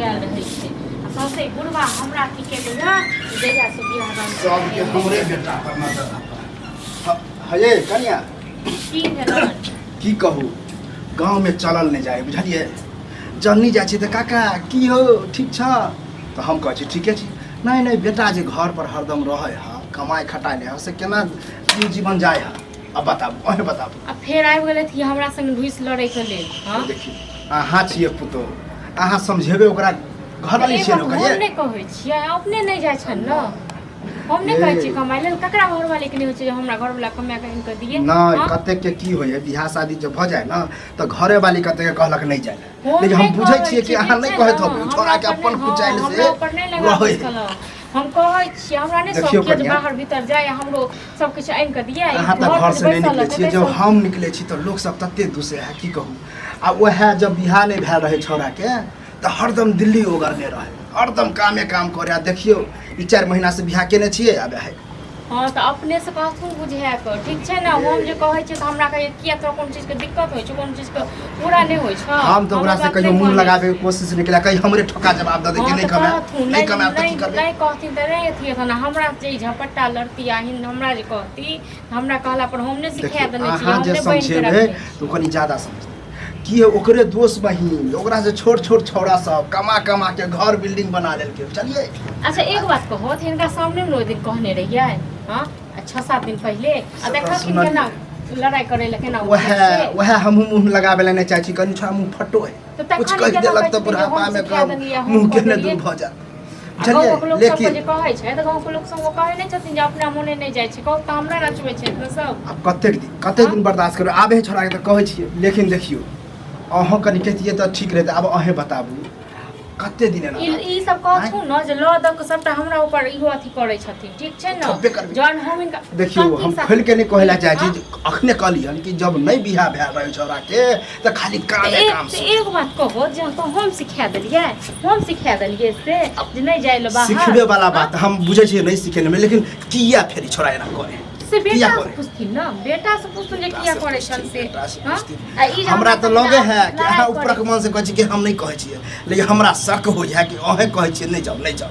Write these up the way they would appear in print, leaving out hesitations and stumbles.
गेल रहै छै आ सबसे बुढ़वा हमरा की केलै ना जहिया से बियाह दान सब के हमरे बेटा पर नजर हये कन्या की भेलन की कहू गांव में चलल नहीं जाए बुझलिए जन्नी जाए त काका की हो ठीक छ तो हम कह छी ठीके छी नहीं नहीं बेटा जे घर पर हरदम रहे है कमाई खटाई ले से केना जीवन जाए है अब बताबू अहे बताबू आ फेर आबि गेलै कि हमरा संग घुस लड़ै के लेल हां देखी अहाँ छिए पुतो अहाँ समझेबे ओकरा घर वाली छिए न कहिए हम नहीं कहै छियै अपने नहीं जाय छन न हम नहीं कहै छी कमाई लेल ककरा घर वाले के नहीं होय छै जे हमरा घर वाला कमा के इनके दिए नहीं कते के की होय है बियाह शादी जब भ जाए न त घरे वाली कते के कहलक नहीं जाए लेकिन हम बुझै छिए कि अहाँ नहीं कहत हो छोरा के अपन कुचाइल से रहे हम कहै छी हमरा नहीं सब के बाहर भीतर जाए हमरो सब कुछ आइन के दिए अहाँ त घर से नहीं निकले छी जब हम निकले छी त लोग सब तते दूसरे है की कहू आ ओहे जब बियाह नहीं भेल रहे छोरा के त हरदम दिल्ली ओगरने रहे हरदम कामे काम करे देखियो ई 4 महीना से बियाह केने छिए आबे है हां त अपने से कहथु बुझे के ठीक छै ना हम जे कहै छी त हमरा कहिए किया तो कोन चीज के दिक्कत होय छै कोन चीज के पूरा नहीं होय छै हम तो ओकरा से कहियो मुंह लगाबे के कोशिश निकला कहीं हमरे ठोका जवाब दे कि नहीं कमा नहीं कमा त की करबे नहीं कहथिन त नहीं अथी था हमरा जे झपट्टा लड़ती आहिन हमरा जे कहती हमरा कहला पर हम ने सिखा देने छी हम जे समझेबे तो कनी ज्यादा समझ की है ओकरे दोस्त बहिन ओकरा से छोट छोट छौड़ा सब कमा कमा के घर बिल्डिंग बना लेल के चलिए अच्छा एक बात कहो इनका सामने में दिन कहने रहिए हां 6-7 दिन पहले आ देखा कि केना लड़ाई करे ले केना वह हम मुंह लगाबे ले नहीं चाहे छी कनी छा मुंह फटो है कुछ कह देलक त बुढ़ापा में काम मुंह के ने दूर भ जा चलिए लेकिन जे कहै छै त गांव के लोग सब कहै नहीं छथिन जे अपना मोने नहीं जाय छै कहू त हमरा नचबै छै त सब अब कते दिन बर्दाश्त करू आबे छोड़ा के त कहै छी लेकिन देखियो अहाँ कनी कहतिए त ठीक रहते अब अहे बताबू कते दिन ना ई सब कहथु न जे ल द के सबटा हमरा ऊपर इहो अथी करै छथिन ठीक छै न जन हम इनका देखियो हम खोल के नहीं कहला चाहे छी अखने कहलियन कि जब नहीं बियाह भेल रहे छोरा के त खाली कामे काम से एक बात कहो जे तो हम सिखा देलिए से जे नहीं जाय ल बाहर सिखबे वाला बात हम बुझे छी नहीं सिखेने में लेकिन किया फेरी छोरा एना करे से बेटा से पूछथिन ना बेटा से पूछथिन जे किया करे छन से हां हमरा तो लगे है कि अहाँ ऊपर के मन से कहै छी कि हम नहीं कहै छी लेकिन हमरा शक होय है कि अहे कहै छी नहीं जाओ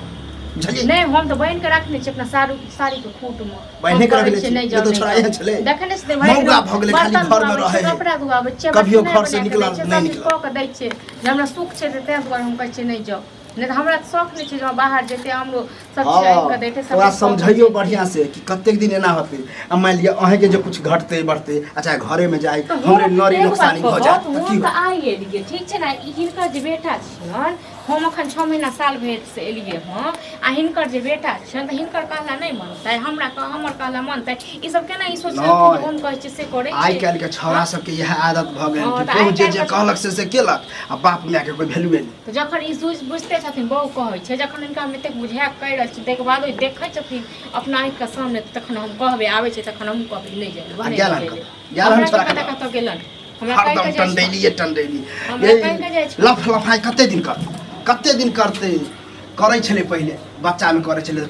बुझलिए नहीं हम तो बहन के रखने छी अपना साड़ी के खूंट में बहन के रखने छी ये तो छोरा यहाँ चले देखने से मौगा भगले खाली घर में रहे कपड़ा दुआ बच्चे कभियो घर से निकलल नहीं निकल क के दै छै जे हमरा सुख छै त तै दुआरे हम कहै छी नहीं जाओ नहीं तो हमरा शौक नहीं छै जो बाहर जेते हमरो सब चीज के देते सब थोड़ा समझाइयो बढ़िया से कि कतेक दिन एना होते अब मान लिया अहे के जो कुछ घटते बढ़ते अच्छा घरे में जाए हमरे नरी नुकसानी हो जात त की हो आइ एलिए ठीक छै ना हिनकर जे बेटा छियन हम अखन 6 महीना साल भेट से एलिए हां आ हिनकर जे बेटा छन त हिनकर कहला नहीं मानतै हमर कहला मानतै ई सब केना ई सोचै कि हम कहै छी से करे आइ काल के छौरा सब के यह आदत भ गेल कि कोन जे कहलक से केलक आ बाप माय के कोई वैल्यू नहीं त जखन ई बुझते छथिन बहु कहै छै जखन इनका में एतेक बुझा कहि रहल छी तक बाद देखै छथिन अपना आँख के सामने तखन हम कहबे आबै छै तखन हम कहबे नहीं जाय गेल हम छोरा के कत गेलन हमरा कहि के टंडेली लफाई कते दिन करते करे छले पहले बच्चा में करे छले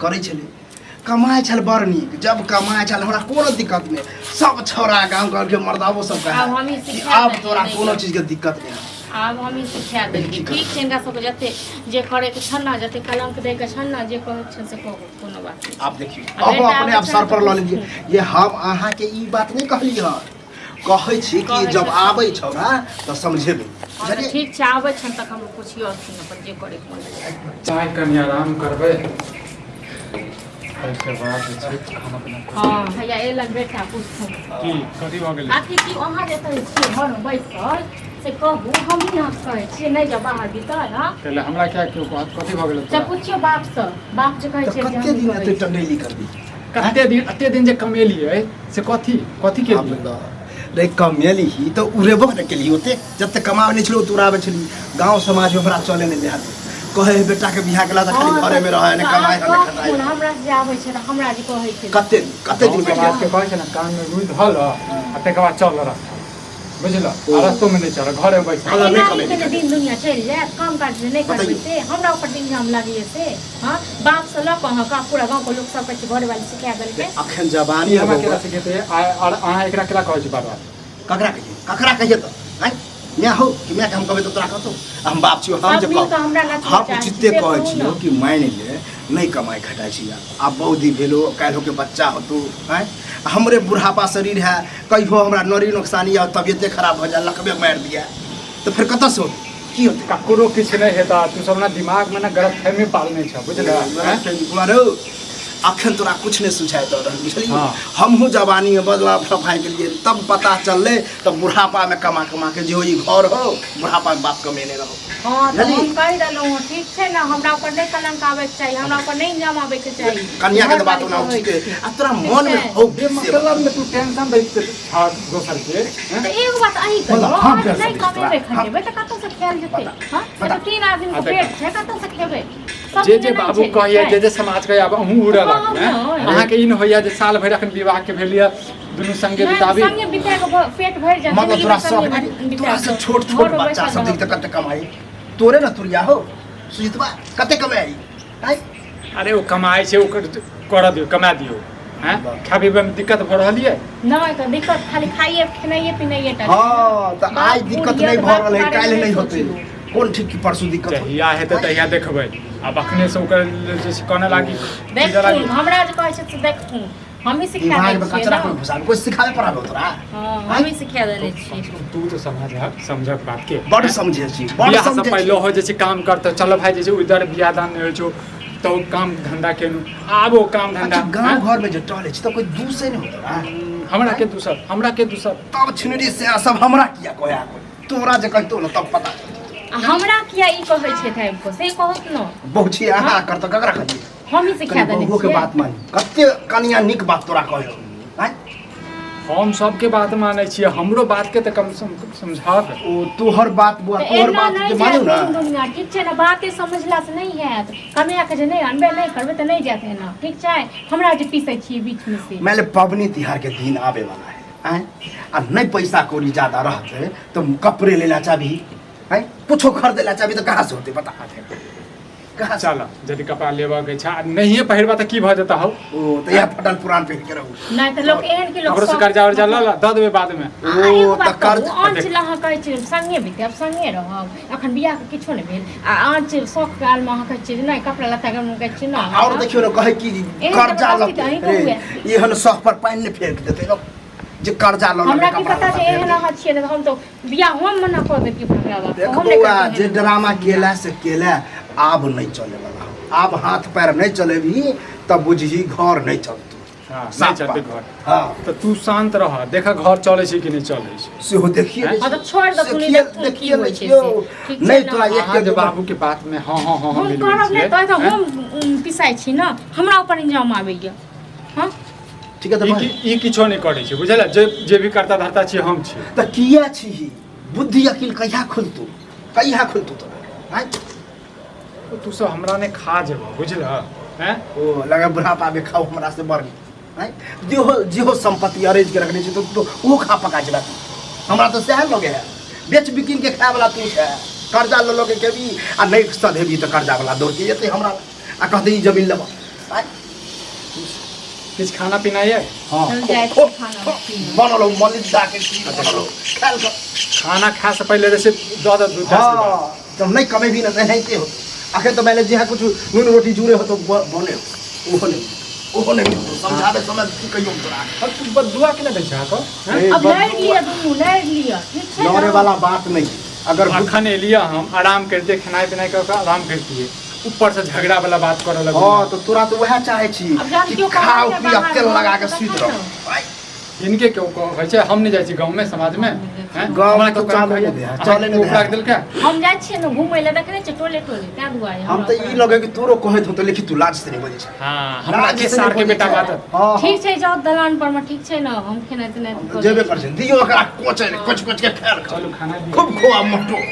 कमाए छल बड़ नीक जब कमाए छल हमरा कोनो दिक्कत नहीं सब छोरा गांव घर के मर्दावो सब कहे अब तोरा कोनो चीज के दिक्कत नहीं आब हम ही सिखा देलिए ठीक छै इनका सब जते जे करे के छन्ना जते कलंक दे के छन्ना जे कहै छै से कहू कोनो बात आप देखिए अब अपने आप सर पर ल लीजिए ये हम अहाँ के ई बात नहीं कहली ह कहै छी कि जब आबै छौरा त समझेबे चलिए ठीक छै आबै छन तक हम पुछियो अपन जे करे के चाय कनी आराम करबै ऐसे बात छै खाना पीना हां भैया एलन बेटा पूछथुन की कथि भ गेलै आखिर की अहाँ जते छी घर में बैसल से कहू हम ही ना कहै छी नहीं जा बाहर भीतर हां पहले हमरा क्या क्यों कथि भ गेलै सब पूछियो बाप से बाप जे कहै छै कते दिन एते टंडेली करबी कते दिन जे कमेलिए से कथि के रे कमेली ही तो उरेबो न केली होते जब तक कमावे नहीं छलो तुरावे छली गांव समाज में हमरा चले नहीं देहात कहे बेटा के बियाह केला त खाली घरे में रहे न कमाए न खटाई हमरा से आबै छै त हमरा जे कहै छै कते दिन के बात के कहै छै न कान में रुई धल आ तके बाद चल रहा बुझल रास्तो में नहीं चल घरे बैठल नहीं कमे दिन दुनिया चल जाए काम काज नहीं करबे से हमरा ऊपर दिन हम लागिए से हां बाप से ल कह का पूरा गांव के लोग सब कहै घर वाले सिखा देल के अखन जवानी हमरा केला सिखेते और अहाँ एकरा केला कहै छी बार-बार ककरा कहिए त हैं मैं हो कि मैं हम कहबै तो तोरा कहतो हम बाप छियो हम जे सब मिलके हमरा ला हम चाही, चित्ते से कहै कहू छियो न। कि मानि ले नहीं कमाई खटाई छी आब बौदी भेलो काल्हो के बच्चा होतो हैं हमरे बुढ़ापा शरीर है कहियो हमरा नरी नुकसानी या तबियते खराब हो जाए लकबे मार दिया तो फिर कतऽ से होतै की होतै ककरो किछु नहीं हेता तू सब ना दिमाग में ना गलतफहमी पालने छ बुझला कुमार अखन तोरा कुछ नहीं सुझाय दऽ रहल बुझलिए हाँ। हमहूँ जवानी में बदलाव सफाई के लिए तब पता चलले तब बुढ़ापा में कमा के जो ई घर हो बुढ़ापा में बाप कमेने रहो हाँ तो बुझली? हम कहि रहलहुँ हँ ठीक छै ने हमरा ऊपर नहीं कलंक आबैके चाही हमरा ऊपर नहीं इल्जाम आबैके चाही कन्या के तो बात घर ना वाली उचित कहै है छै। आ तोरा ठीक मन में छै। हो मतलब में तू टेंशन दैते था दोसर के हैं? तो एगो बात अहीं कहियो बोला, हम आज कर नहीं सकैत छी कमेबै तोरा। खटेबै तऽ कतऽ से खायल जेतै हाँ बता। तो 3 आदमी आ के देखा। पेट छै कतऽ से खेबै सब जे दिन नहीं बाबू छै, कहैया छै। जे समाज के आब अहूँ उड़े हाँ, लगबै हाँ, अहाँ के ई न होइया जे साल भरि अखन विवाह के भेलिया दुनू संगे नहीं, बिताबी संगे बिता के पेट भरि जाए मतलब तोरा सब तोरा से छोट छोट बच्चा सब देख कते कमाई तोरे न तुरिया हो सुजितवा कते कमाई हैं अरे वो कमाई छै ओकर कर दियो कमा दियो हैं खाबी में दिक्कत भ रहल है नहीं तो दिक्कत खाली खाइए खेनाइए पिनाइए टा हां त आज बाप दिक्कत बुढ़िया नहीं के भ बात रहल है बारे काल्हि में नहीं होते सोचियो। कोन ठीक की परसू दिक्कत हो जहिया हेतै तहिया देखबै अब अखने से ओकर जे छै कहने लागी देखथुन हमरा जे कहै छै से देखथुन हम ही सिखा दिमाग दै में छियै कचरा ना कोई घुसाल कोई सिखावे पड़ालो तोरा हाँ हम ही सिखा देले छियै तू तो समझक बात के बड़ समझे छी बड़ बियाह से समझे पहले हो जे छै काम करते चलो भाई जे छै उधर बियाह दान नहि होइ छौ तो काम धंधा केनु आब वो काम धंधा अच्छा गांव घर में जो टहले छी तो कोई दूसरे नहीं होता हमरा के दूसर तब छिनरी से सब हमरा किया कहया तोरा जे कहतो न तब पता आ हमरा किया ई कहै छै टाइम को से कहत न बहुची आहा कर तो ककरा कहिए हम ही सिखा देले बहुओ के छियै बात मानी कते कनिया निक बात तोरा कहलो हैं हम सबके बात मानै छियै हमरो बात के तऽ कम समझाक ओ तोहर बात बुआ तो तोहर एना बात नहीं जे मानू ना जाए दुनिया ठीक छै ना बाते समझला से नहीं हैत कमे के जे नहीं अनबे नहीं करबे तो नहीं जाते ना ठीक छै हमरा जे पीसै छियै बीच में से मैंने पबनी तिहार के दिन आवे वाला है हैं आ नहीं पैसा कौड़ी ज्यादा रहते तो कपड़े लेना चाही हैं कुछो खरीदेला चाही तो कहाँ से होते बता कहाँ से चल यदि कपड़ा लेबऽ के छै नहिए पहिरबा तऽ की भऽ जेता हौ ओ तो यह फटल पुरान पहन के रहू नहीं तो लोग एहन के लोग ककरो से कर्जा वर्जा लऽ ला दऽ देबै बाद में ओ तो कर्ज आँच लहाँ कहै छै संगे बिताब संगे रहब अखन बियाह के किछो नहीं भेल आ आँच शौक के आल में अहाँ कहै छियै नहीं कपड़ा लत्ता के कहै छियै ना और देखियो ना कहे कि कर्जा जबरदस्ती तो अहीं कहू लग एहन शौक पर पानी नहीं फेंक देते लोग जे कर्जा लो हमरा की पता छै एहन अहाँ छियै ने हम तो बियाह हम मना कर देब कि फकरा बात देख हम नहीं बउआ करते जे ड्रामा केला से केला आब नहीं चले वाला आब हाथ पैर नहीं चलेबी तब बुझी घर नहीं चलतू हाँ नहीं साफ चलते बात। घर हाँ तऽ तू शांत रह देखा घर चलै छै कि नहीं चलै छै सेहो देखिए हाँ, तो छोड़ दो, तूने देखो की होइ छै देखियो से। ठीक छै नहीं ना? तोरा एक अहाँ जे के बाबू के बात में हाँ हाँ हाँ हम मिलबै करब छियै नहीं तो हैं? हम पिसाई छी ना हमरा ऊपर इंजाम आबैया हाँ ठीक है तो ई किछो नहीं करै छै बुझल जे भी करता धरता छियै हम छियै तो किया छी बुद्धि अकिल कहिया खुलतू तोरा हैं तू सब हमरा ने खा जेबऽ बुझल हैं ओ लगा बुढ़ापा में खाओ हमरा से बढ़ हैं जेहो संपत्ति अरेंज के रखने छी तो वो खा पका जेबा तू हमरा तो सह लगे है बेच बिकिन के खाए वाला तू है कर्जा ल लोगे के भी आ नहीं सधेबी तो कर्जा वाला दौड़ के जेते हमरा आ कहते ई जमीन लेबा हैं किछु खाना पीना ये हां चल जाए छी खाना पीना। बनलो मलिदा के खीर बनलो खाल कर खाना खाए से पहले जैसे दो दूध हां तो नहीं कमे भी नहीं के हो आखिर तो मैंने जे कुछ नून रोटी जुड़े हो तो बने ओहो नहीं समझावे समझ की कहियो तोरा तू बदुआ के दै छा को अब लड़ लिया दोनों लड़ लिया ठीक छै लड़े ना? वाला बात नहीं अगर अखन एलिया हम आराम करते खेनाइ पिनाइ कऽ के आराम करतिए ऊपर से झगड़ा वाला बात करे लगो हाँ तो तोरा तो वह चाहे छी अब जान कि क्यों खाओ कमाई के पिया बाहर तेल हो, लगा के तो सुत देखो रहो आय, इनके क्यों कहै छै हम नहीं जाइ छी गांव में समाज में हैं गाँव में हमरा तो क्यों चाले कहैया? नहीं दे, अहाँ चाले नहीं उपरा दे। के देलकै हम जाइ छियै ने घुमै लए देखने छियै टोले त्या दुआरे हम तो हमरा ई लगे कि तोरो कहत हो तो लेकिन तू लाज से नहीं बजे छै हां हमरा लाज के से सार नहीं के बजै बेटा छै। बात हाँ ठीक छै जाओ दलान पर में ठीक छै ना हम खेनाइ तेनाइ जेबे कर छै दियो ओकरा कोच कोच के खायल चलू खाना दियौ खूब खोआ मटो